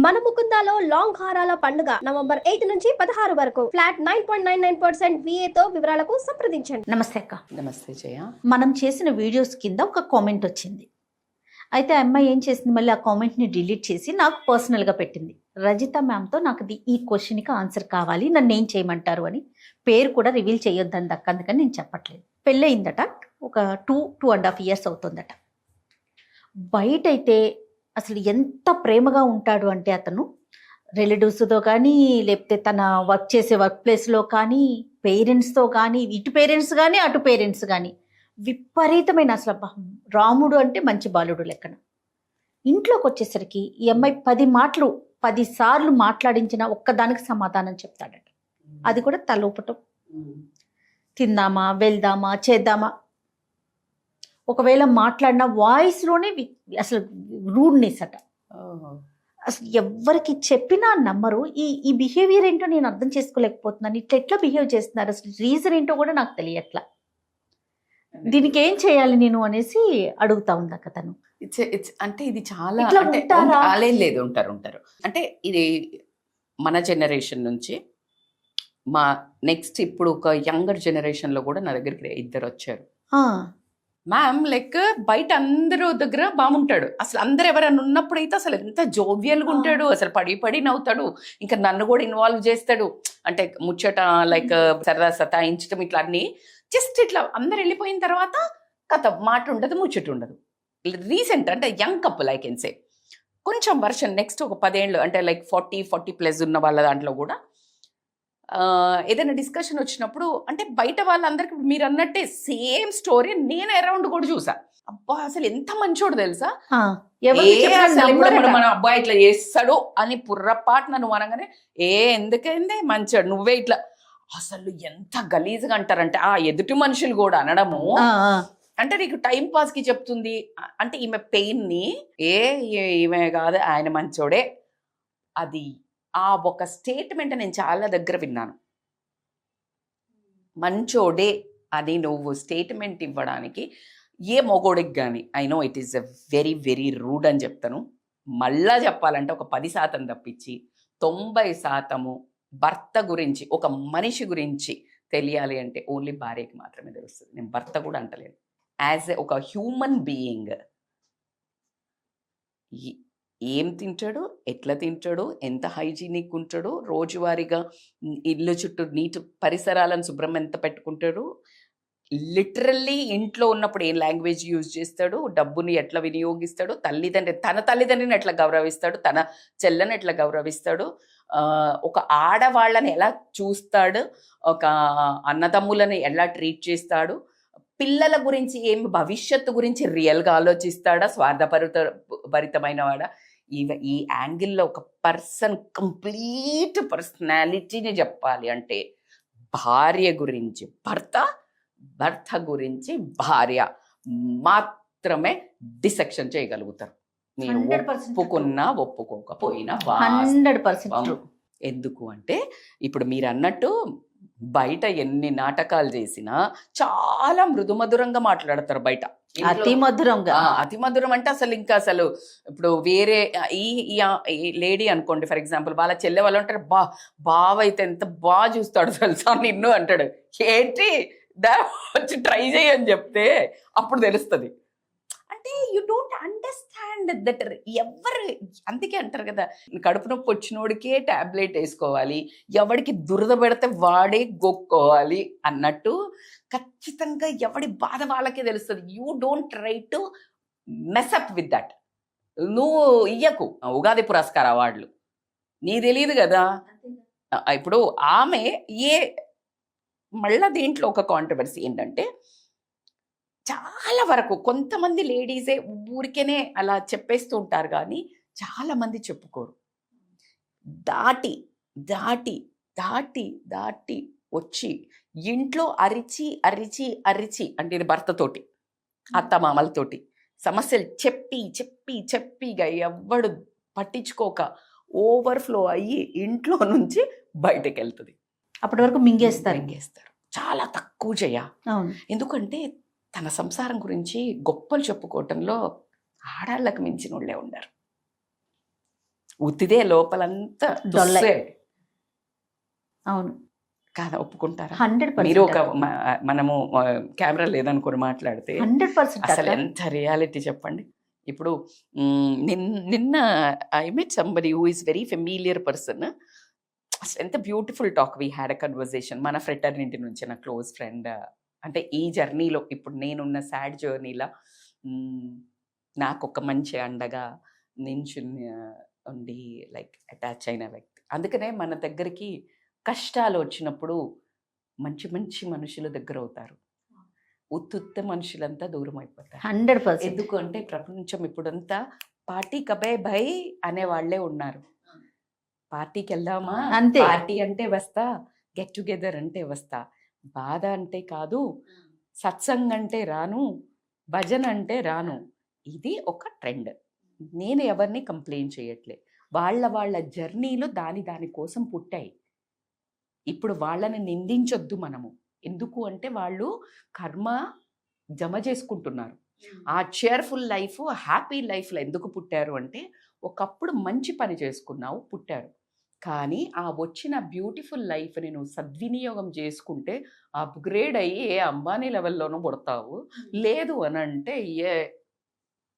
మన ముకుందాలో లాంగ్ హారాల పండుగ నవంబర్ 8 నుంచి 16 వరకు ఫ్లాట్ 9.99% VA తో వివరాలకు సంప్రదించండి. నమస్తే అక్క. నమస్తే జయ. మనం చేసిన వీడియోస్ కింద ఒక కామెంట్ వచ్చింది. అయితే ఆ అమ్మాయి ఏం చేసింది, మళ్ళీ ఆ కామెంట్ని డిలీట్ చేసి నాకు పర్సనల్గా పెట్టింది. రజిత మ్యామ్తో నాకు ఈ క్వశ్చన్కి ఆన్సర్ కావాలి, నన్ను ఏం చేయమంటారు అని. పేరు కూడా రివీల్ చేయొద్దని దక్క, అందుకని నేను చెప్పట్లేదు. పెళ్ళయిందట, ఒక 2.5 years అవుతుందట. బయట అయితే అసలు ఎంత ప్రేమగా ఉంటాడు అంటే అతను రిలేటివ్స్తో కానీ, లేకపోతే తన వర్క్ చేసే వర్క్ ప్లేస్లో కానీ, పేరెంట్స్తో కానీ, ఇటు పేరెంట్స్ కానీ అటు పేరెంట్స్ కానీ విపరీతమైన అసలు రాముడు అంటే మంచి బాలుడు లెక్కన. ఇంట్లోకి వచ్చేసరికి ఈ అమ్మాయి 10 సార్లు మాట్లాడించిన ఒక్కదానికి సమాధానం చెప్తాడట. అది కూడా తలోపటం, తిందామా, వెళ్దామా, చేద్దామా. ఒకవేళ మాట్లాడిన వాయిస్లోనే అసలు రూడ్నెస్ అట. అసలు ఎవరికి చెప్పినా నమ్మరు. ఈ బిహేవియర్ ఏంటో నేను అర్థం చేసుకోలేకపోతున్నాను. ఎట్లా బిహేవ్ చేస్తున్నారు, అసలు రీజన్ ఏంటో కూడా నాకు తెలియట్లా. దీనికి ఏం చేయాలి నేను అనేసి అడుగుతా ఉంది అక్క తను. అంటే ఇది చాలా లేదు, ఉంటారు. అంటే ఇది మన జనరేషన్ నుంచి మా నెక్స్ట్ ఇప్పుడు ఒక యంగర్ జనరేషన్లో కూడా నా దగ్గరికి 2 వచ్చారు. మ్యామ్ లైక్ బయట అందరూ దగ్గర బాగుంటాడు, అసలు అందరు ఎవరైనా ఉన్నప్పుడైతే అసలు ఎంత జోవియల్గా ఉంటాడు, అసలు పడి నవ్వుతాడు. ఇంకా నన్ను కూడా ఇన్వాల్వ్ చేస్తాడు, అంటే ముచ్చట లైక్ సరదా సతాయించడం ఇట్లా అన్నీ. జస్ట్ ఇట్లా అందరు వెళ్ళిపోయిన తర్వాత కథ మాట ఉండదు, ముచ్చట ఉండదు. రీసెంట్ అంటే young couple I can say. కొంచెం వర్షన్ నెక్స్ట్ ఒక 10 ఏళ్ళు అంటే లైక్ 40+ ఉన్న వాళ్ళ దాంట్లో కూడా ఏదైనా డిస్కషన్ వచ్చినప్పుడు అంటే బయట వాళ్ళందరికీ మీరు అన్నట్టే సేమ్ స్టోరీ నేను అరౌండ్ కూడా చూసా. అబ్బా అసలు ఎంత మంచోడు తెలుసా, మన అబ్బాయి ఇట్లా చేస్తాడు అని పుర్రపాటు నన్ను అనగానే ఎందుకైంది మంచోడు నువ్వే ఇట్లా. అసలు ఎంత గలీజ్గా అంటారంటే ఆ ఎదుటి మనుషులు కూడా అనడము. అంటే నీకు టైం పాస్ కి చెప్తుంది అంటే ఈమె పెయిన్ ని ఈమె కాదు ఆయన మంచోడే, అది ఆ ఒక స్టేట్మెంట్ నేను చాలా దగ్గర విన్నాను. మంచోడే అని నువ్వు స్టేట్మెంట్ ఇవ్వడానికి ఏ మొగోడికి కానీ I know it is a very very rude అని చెప్తాను. మళ్ళా చెప్పాలంటే ఒక 10% తప్పించి 90% భర్త గురించి, ఒక మనిషి గురించి తెలియాలి అంటే ఓన్లీ భార్యకి మాత్రమే తెలుస్తుంది. నేను భర్త కూడా అంటలేను. యాజ్ ఒక హ్యూమన్ బీయింగ్ ఏం తింటాడు, ఎట్లా తింటాడు, ఎంత హైజీనిక్ ఉంటాడు, రోజువారీగా ఇల్లు చుట్టూ నీటి పరిసరాలను శుభ్రం ఎంత పెట్టుకుంటాడు, లిటరల్లీ ఇంట్లో ఉన్నప్పుడు ఏం లాంగ్వేజ్ యూజ్ చేస్తాడు, డబ్బుని ఎట్లా వినియోగిస్తాడు, తన తల్లిదండ్రిని ఎట్లా గౌరవిస్తాడు, తన చెల్లని ఎట్లా గౌరవిస్తాడు, ఒక ఆడవాళ్ళని ఎలా చూస్తాడు, ఒక అన్నదమ్ములని ఎలా ట్రీట్ చేస్తాడు, పిల్లల గురించి ఏం భవిష్యత్తు గురించి రియల్గా ఆలోచిస్తాడా, స్వార్థభరితమైన వాడా. ఈ యాంగిల్లో ఒక పర్సన్ కంప్లీట్ పర్సనాలిటీని చెప్పాలి అంటే భార్య గురించి భర్త, భర్త గురించి భార్య మాత్రమే డిసెక్షన్ చేయగలుగుతారు. నేను ఒప్పుకున్నా ఒప్పుకోకపోయినా 100%. ఎందుకు అంటే ఇప్పుడు మీరు అన్నట్టు బయట ఎన్ని నాటకాలు చేసినా చాలా మృదుమధురంగా మాట్లాడతారు బయట. అతి మధురం అంటే అసలు ఇంకా అసలు ఇప్పుడు వేరే ఈ లేడీ అనుకోండి ఫర్ ఎగ్జాంపుల్, వాళ్ళ చెల్లె వాళ్ళు అంటారు బావ అయితే ఎంత బాగా చూస్తాడు తెలుసా నిన్ను అంటాడు. ఏంటి వచ్చి ట్రై చేయని చెప్తే అప్పుడు తెలుస్తుంది. అంటే యూ డోంట్ అండర్స్టాండ్ దట్. ఎవరు అందుకే అంటారు కదా, కడుపు నొప్పి వచ్చినోడికే టాబ్లెట్ వేసుకోవాలి, ఎవడికి దురద పెడితే వాడే గొక్కోవాలి అన్నట్టు ఖచ్చితంగా ఎవడి బాధ వాళ్ళకే తెలుస్తుంది. You don't try to mess up with that. నువ్వు ఇయ్యకు ఉగాది పురస్కార అవార్డులు, నీ తెలియదు కదా. ఇప్పుడు ఆమె మళ్ళా దీంట్లో ఒక కాంట్రవర్సీ ఏంటంటే చాలా వరకు కొంతమంది లేడీసే ఊరికేనే అలా చెప్పేస్తూ ఉంటారు కానీ చాలా మంది చెప్పుకోరు. దాటి దాటి దాటి దాటి వచ్చి ఇంట్లో అరిచి అరిచి అరిచి అంటే ఇది భర్తతోటి అత్తమామలతోటి సమస్యలు చెప్పి చెప్పి చెప్పిగా ఎవ్వడు పట్టించుకోక ఓవర్ఫ్లో అయ్యి ఇంట్లో నుంచి బయటకు వెళ్తుంది. అప్పటి వరకు మింగేస్తారు. చాలా తక్కువ చేయ. ఎందుకంటే తన సంసారం గురించి గొప్పలు చెప్పుకోవటంలో ఆడాళ్ళకు మించిన వాళ్ళే ఉండరు. ఉత్తిదే లోపలంతా డొల్లై. దుస్సే. అవును, కాదా, ఒప్పుకుంటారా? 100%. మీరు ఒక మనము కెమెరా లేదనుకొని మాట్లాడితే 100% అసలు ఎంత రియాలిటీ చెప్పండి. ఇప్పుడు నిన్న I met somebody who is very familiar person. ఎంత beautiful talk we had a conversation. మన ఫ్రెటర్నిటీ నుంచి నా క్లోజ్ ఫ్రెండ్. అంటే ఈ జర్నీలో ఇప్పుడు నేనున్న సాడ్ జర్నీలో నాకు ఒక మంచి అండగా నించుని ఉండి లైక్ అటాచ్ అయిన వ్యక్తి. అందుకనే మన దగ్గరికి కష్టాలు వచ్చినప్పుడు మంచి మంచి మనుషుల దగ్గర అవుతారు, ఉత్తుత్త మనుషులంతా దూరం అయిపోతారు. 100%. ఎందుకు అంటే ప్రపంచం ఇప్పుడంతా పార్టీ కబే భయ్ అనే వాళ్ళే ఉన్నారు. పార్టీకి వెళ్దామా, అంతే. పార్టీ అంటే వస్తా, గెట్ టుగెదర్ అంటే వస్తా, బాధ అంటే కాదు, సత్సంగ్ అంటే రాను, భజన అంటే రాను. ఇది ఒక ట్రెండ్. నేను ఎవరిని కంప్లైంట్ చేయట్లే. వాళ్ళ జర్నీలు దాని కోసం పుట్టాయి. ఇప్పుడు వాళ్ళని నిందించొద్దు మనము. ఎందుకు అంటే వాళ్ళు కర్మ జమ చేసుకుంటున్నారు. ఆ చేర్ఫుల్ లైఫ్, హ్యాపీ లైఫ్లో ఎందుకు పుట్టారు అంటే ఒకప్పుడు మంచి పని చేసుకున్నావు, పుట్టారు. కానీ ఆ వచ్చిన బ్యూటిఫుల్ లైఫ్ని నువ్వు సద్వినియోగం చేసుకుంటే అప్గ్రేడ్ అయ్యి ఏ అంబానీ లెవెల్లోనూ పుడతావు, లేదు అని అంటే ఏ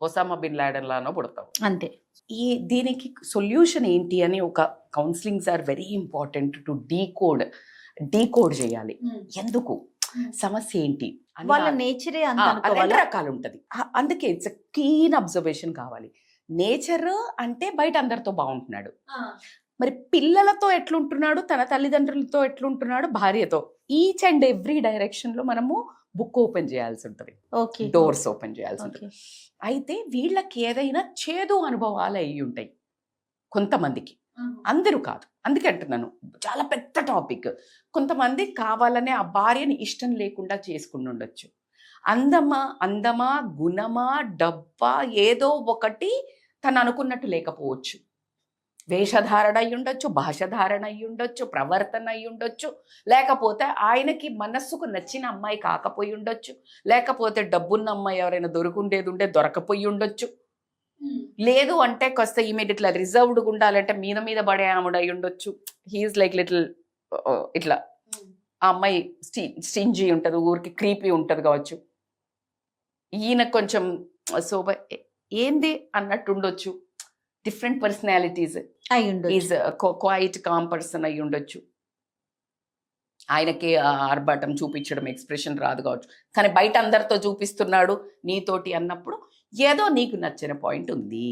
ఒసామా బిన్ లాడెన్ లానో పుడతావు. అంతే. దీనికి సొల్యూషన్ ఏంటి అని ఒక counsellings are very important to decode చేయాలి. ఎందుకు, సమస్య ఏంటి, వాళ్ళ నేచరే అంత రెండు అనుకోవాలా? రకాలు ఉంటుంది. అందుకే ఇట్స్ కీన్ అబ్జర్వేషన్ కావాలి. నేచర్ అంటే బయట అందరితో బాగుంటున్నాడు, మరి పిల్లలతో ఎట్లుంటున్నాడు, తన తల్లిదండ్రులతో ఎట్లుంటున్నాడు, భార్యతో, ఈచ్ అండ్ ఎవ్రీ డైరెక్షన్ లో మనము బుక్ ఓపెన్ చేయాల్సి ఉంటుంది, డోర్స్ ఓపెన్ చేయాల్సి ఉంటుంది. అయితే వీళ్ళకి ఏదైనా చేదు అనుభవాలు అయ్యి ఉంటాయి కొంతమందికి, అందరూ కాదు. అందుకే అంటున్నాను, చాలా పెద్ద టాపిక్. కొంతమంది కావాలనే ఆ భార్యని ఇష్టం లేకుండా చేసుకుని ఉండొచ్చు. అందమా గుణమా డబ్బా ఏదో ఒకటి తను అనుకున్నట్టు లేకపోవచ్చు. వేషధారణ అయి ఉండొచ్చు, భాషధారణ అయి ఉండొచ్చు, ప్రవర్తన అయి ఉండొచ్చు, లేకపోతే ఆయనకి మనస్సుకు నచ్చిన అమ్మాయి కాకపోయి ఉండొచ్చు, లేకపోతే డబ్బున్న అమ్మాయి ఎవరైనా దొరకుండేది దొరకపోయి ఉండొచ్చు, లేదు అంటే కాస్త ఈమె ఇట్లా రిజర్వ్డ్గా ఉండాలంటే మీద పడే ఆవిడ అయి ఉండొచ్చు. హీఈస్ లైక్ లిటిల్ ఇట్లా, ఆ అమ్మాయి స్టింజీ ఉంటుంది, ఊరికి క్రీపీ ఉంటుంది కావచ్చు. ఈయన కొంచెం సోబర్ ఏంది అన్నట్టు ఉండొచ్చు. Different personalities. Is quiet com person అయి ఉండొచ్చు. ఆయనకి ఆర్భాటం చూపించడం, ఎక్స్ప్రెషన్ రాదు కావచ్చు, కానీ బయట అందరితో చూపిస్తున్నాడు నీతోటి అన్నప్పుడు ఏదో నీకు నచ్చిన పాయింట్ ఉంది.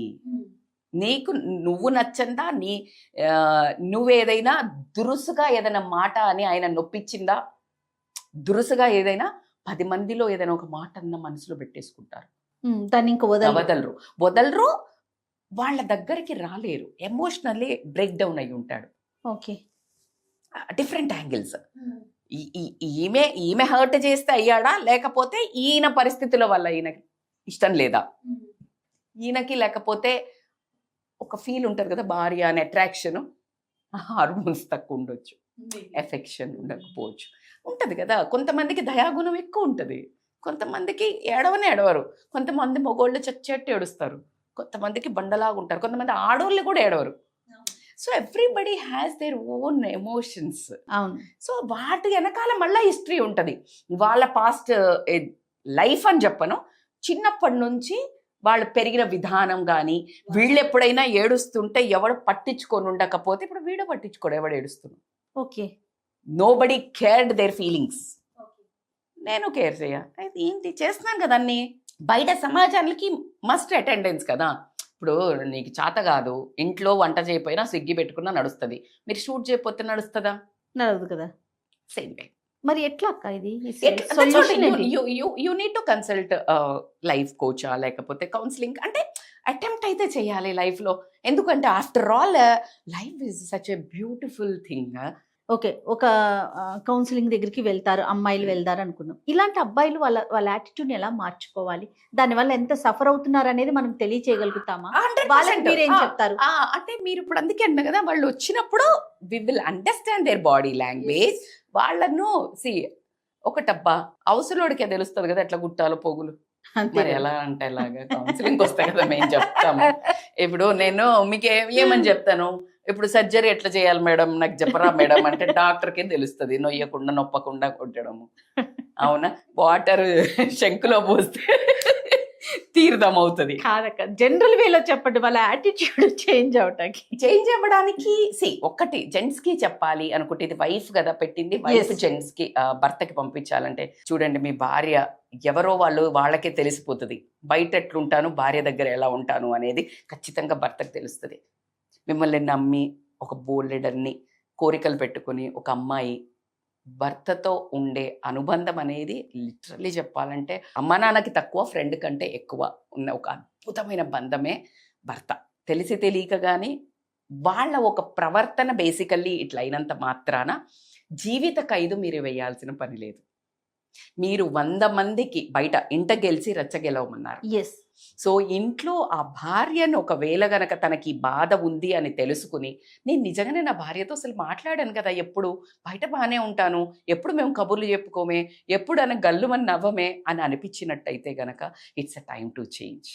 నువ్వు నచ్చందా, నువ్వేదైనా దురుసుగా ఏదైనా మాట అని ఆయన నొప్పించిందా, దురుసుగా ఏదైనా 10 మందిలో ఏదైనా ఒక మాట అన్న మనసులో పెట్టేసుకుంటారు, దాన్ని ఇంకా వదలరు, వాళ్ళ దగ్గరికి రాలేరు, ఎమోషనల్లీ బ్రేక్ డౌన్ అయి ఉంటాడు. Okay, different angles. ఈమె హర్ట్ చేస్తే అయ్యాడా, లేకపోతే ఈయన పరిస్థితుల వల్ల ఈయనకి ఇష్టం లేదా, ఈయనకి లేకపోతే ఒక ఫీల్ ఉంటుంది కదా, భార్య అనే అట్రాక్షన్, హార్మోన్స్ తక్కువ ఉండొచ్చు, ఎఫెక్షన్ ఉండకపోవచ్చు, ఉంటుంది కదా. కొంతమందికి దయాగుణం ఎక్కువ ఉంటుంది, కొంతమందికి ఏడవరు, కొంతమంది మగోళ్ళు చచ్చేట్టు ఏడుస్తారు, కొంతమందికి బండలాగా ఉంటారు, కొంతమంది ఆడోళ్ళు కూడా ఏడవరు. So everybody has their own emotions. అవును. సో వాటి వెనకాల మళ్ళీ హిస్టరీ ఉంటుంది. వాళ్ళ పాస్ట్ లైఫ్ అని చెప్పను, చిన్నప్పటి నుంచి వాళ్ళు పెరిగిన విధానం కానీ, వీళ్ళు ఎప్పుడైనా ఏడుస్తుంటే ఎవడు పట్టించుకొని ఉండకపోతే, ఇప్పుడు వీడు పట్టించుకోడు, ఎవడు ఏడుస్తున్నాడు. Okay, nobody cared their feelings. నేను కేర్ ఏంటి చేస్తున్నాను కదా అన్ని. బయట సమాజానికి మస్ట్ అటెండెన్స్ కదా. ఇప్పుడు నీకు చేత కాదు, ఇంట్లో వంట చేయకపోయినా స్విగ్గీ పెట్టుకున్నా నడుస్తుంది, మీరు షూట్ చేయకపోతే నడుస్తుందా? నడవదు కదా. Same way. మరి ఎట్లా అక్క ఇది? You need to consult life కోచా, లేకపోతే కౌన్సిలింగ్ అంటే అటెంప్ట్ అయితే చేయాలి లైఫ్లో. ఎందుకంటే after all life is such a beautiful thing. Okay, ఒక కౌన్సిలింగ్ దగ్గరికి వెళ్తారు, అమ్మాయిలు వెళ్తారు అనుకుందాం. ఇలాంటి అబ్బాయిలు వాళ్ళ యాటిట్యూడ్ని ఎలా మార్చుకోవాలి, దానివల్ల ఎంత సఫర్ అవుతున్నారు అనేది మనం తెలియచేయగలుగుతామా? వాళ్ళకి మీరేం చెప్తారు? అంటే మీరు ఇప్పుడు అందుకే అన్నా కదా, వాళ్ళు వచ్చినప్పుడు we will understand their body language. వాళ్ళను ఒకటబ్బా అవసరోడికే తెలుస్తుంది కదా ఎట్లా గుట్టాలో పోగులు. అంతే మరి ఎలా అంటే ఎలాగా కౌన్సిలింగ్ వస్తే కదా మేము చెప్తాము. ఇప్పుడు నేను మీకు ఏమని చెప్తాను, ఇప్పుడు సర్జరీ ఎట్లా చేయాలి మేడం నాకు చెప్పరా మేడం అంటే డాక్టర్కే తెలుస్తుంది, నొయ్యకుండా నొప్పకుండా కొట్టడము. అవునా, వాటర్ శంకులో పోస్తే తీర్థం అవుతుంది. కాదక్క, జనరల్ వేలో చెప్పండి వాళ్ళ యాటిట్యూడ్ చేంజ్ అవటానికి. చేంజ్ అవ్వడానికి ఒక్కటి జెంట్స్ కి చెప్పాలి అనుకుంటే, ఇది వైఫ్ కదా పెట్టింది, వైఫ్ Yes. జెంట్స్ కి భర్తకి పంపించాలంటే, చూడండి మీ భార్య ఎవరో వాళ్ళకే తెలిసిపోతుంది. బయట ఎట్లుంటాను, భార్య దగ్గర ఎలా ఉంటాను అనేది ఖచ్చితంగా భర్తకు తెలుస్తుంది. మిమ్మల్ని నమ్మి ఒక బోల్డెడన్ని కోరికలు పెట్టుకుని ఒక అమ్మాయి భర్తతో ఉండే అనుబంధం అనేది లిటరల్లీ చెప్పాలంటే అమ్మ నాన్నకి తక్కువ, ఫ్రెండ్ కంటే ఎక్కువ ఉన్న ఒక అద్భుతమైన బంధమే భర్త. తెలిసి తెలియక కానీ వాళ్ళ ఒక ప్రవర్తన బేసికల్లీ ఇట్లా అయినంత మాత్రాన జీవిత ఖైదు మీరు వేయాల్సిన పని లేదు. మీరు 100 మందికి బయట ఇంట గెలిచి రచ్చగెలవమన్నారు. ఎస్. సో ఇంట్లో ఆ భార్యను ఒకవేళ గనక తనకి బాధ ఉంది అని తెలుసుకుని, నేను నిజంగానే నా భార్యతో అసలు మాట్లాడాను కదా, ఎప్పుడు బయట బాగానే ఉంటాను, ఎప్పుడు మేము కబుర్లు చెప్పుకోమే, ఎప్పుడు అని గల్లుమని నవ్వమే అని అనిపించినట్టయితే గనక it's a time to change.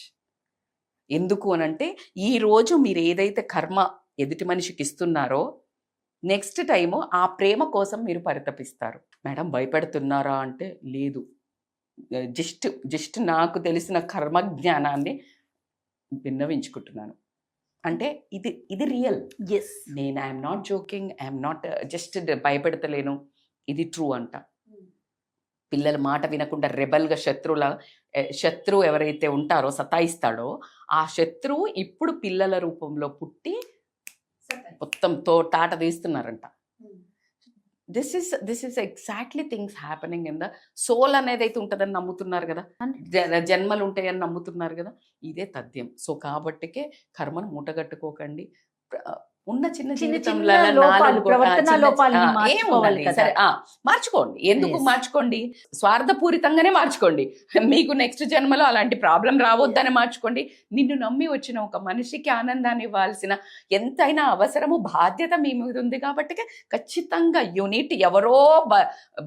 ఎందుకు అనంటే ఈరోజు మీరు ఏదైతే కర్మ ఎదుటి మనిషికి ఇస్తున్నారో నెక్స్ట్ టైము ఆ ప్రేమ కోసం మీరు పరితపిస్తారు. మేడం భయపెడుతున్నారా అంటే లేదు, జస్ట్ నాకు తెలిసిన కర్మ జ్ఞానాన్ని విన్నవించుకుంటున్నాను. అంటే ఇది రియల్. ఎస్. నేను I'm not joking, I'm not just భయపెడతలేను, ఇది ట్రూ అంట. పిల్లల మాట వినకుండా రెబల్గా శత్రువు ఎవరైతే ఉంటారో సతాయిస్తాడో ఆ శత్రువు ఇప్పుడు పిల్లల రూపంలో పుట్టి మొత్తం తాట తీస్తున్నారంట. This is exactly things happening in the soul అనేది అయితే ఉంటుందని నమ్ముతున్నారు కదా, జన్మలు ఉంటాయని నమ్ముతున్నారు కదా, ఇదే తథ్యం. సో కాబట్టికే కర్మను మూటగట్టుకోకండి. ఉన్న చిన్న జీవితంలో మార్చుకోండి. ఎందుకు మార్చుకోండి, స్వార్థపూరితంగానే మార్చుకోండి. మీకు నెక్స్ట్ జన్మలో అలాంటి ప్రాబ్లం రావద్దని మార్చుకోండి. నిన్ను నమ్మి వచ్చిన ఒక మనిషికి ఆనందాన్ని ఇవ్వాల్సిన ఎంతైనా అవసరము బాధ్యత మీ మీద ఉంది కాబట్టి ఖచ్చితంగా యూనిట్. ఎవరో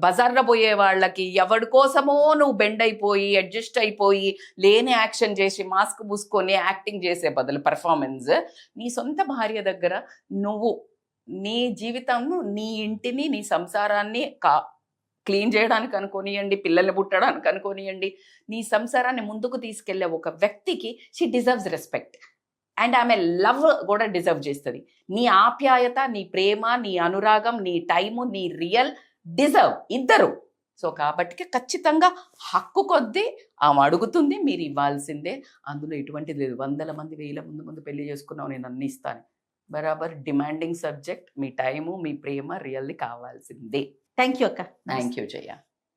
బజార్లో పోయే వాళ్ళకి ఎవరి కోసమో నువ్వు బెండ్ అయిపోయి అడ్జస్ట్ అయిపోయి లేని యాక్షన్ చేసి మాస్క్ పూసుకొని యాక్టింగ్ చేసే బదులు పర్ఫార్మెన్స్ నీ సొంత భార్య దగ్గర నువ్వు నీ జీవితంను, నీ ఇంటిని, నీ సంసారాన్ని క్లీన్ చేయడానికి అనుకోనియండి, పిల్లల్ని పుట్టడానికి అనుకోనియండి, నీ సంసారాన్ని ముందుకు తీసుకెళ్లే ఒక వ్యక్తికి షీ డిజర్వ్స్ రెస్పెక్ట్ అండ్ ఆమె లవ్ కూడా డిజర్వ్ చేస్తుంది. నీ ఆప్యాయత, నీ ప్రేమ, నీ అనురాగం, నీ టైము, నీ రియల్ డిజర్వ్ ఇద్దరు. సో కాబట్టి ఖచ్చితంగా హక్కు కొద్దీ ఆమె అడుగుతుంది, మీరు ఇవ్వాల్సిందే. అందులో ఎటువంటిది లేదు. 100 మంది 1000 మంది పెళ్లి చేసుకున్నావు, నేను అన్ని ఇస్తాను, బరాబర్ డిమాండింగ్ సబ్జెక్ట్. మీ టైము, మీ ప్రేమ రియల్లీ కావాల్సిందే. థ్యాంక్ యూ అక్క. Thank you Jaya.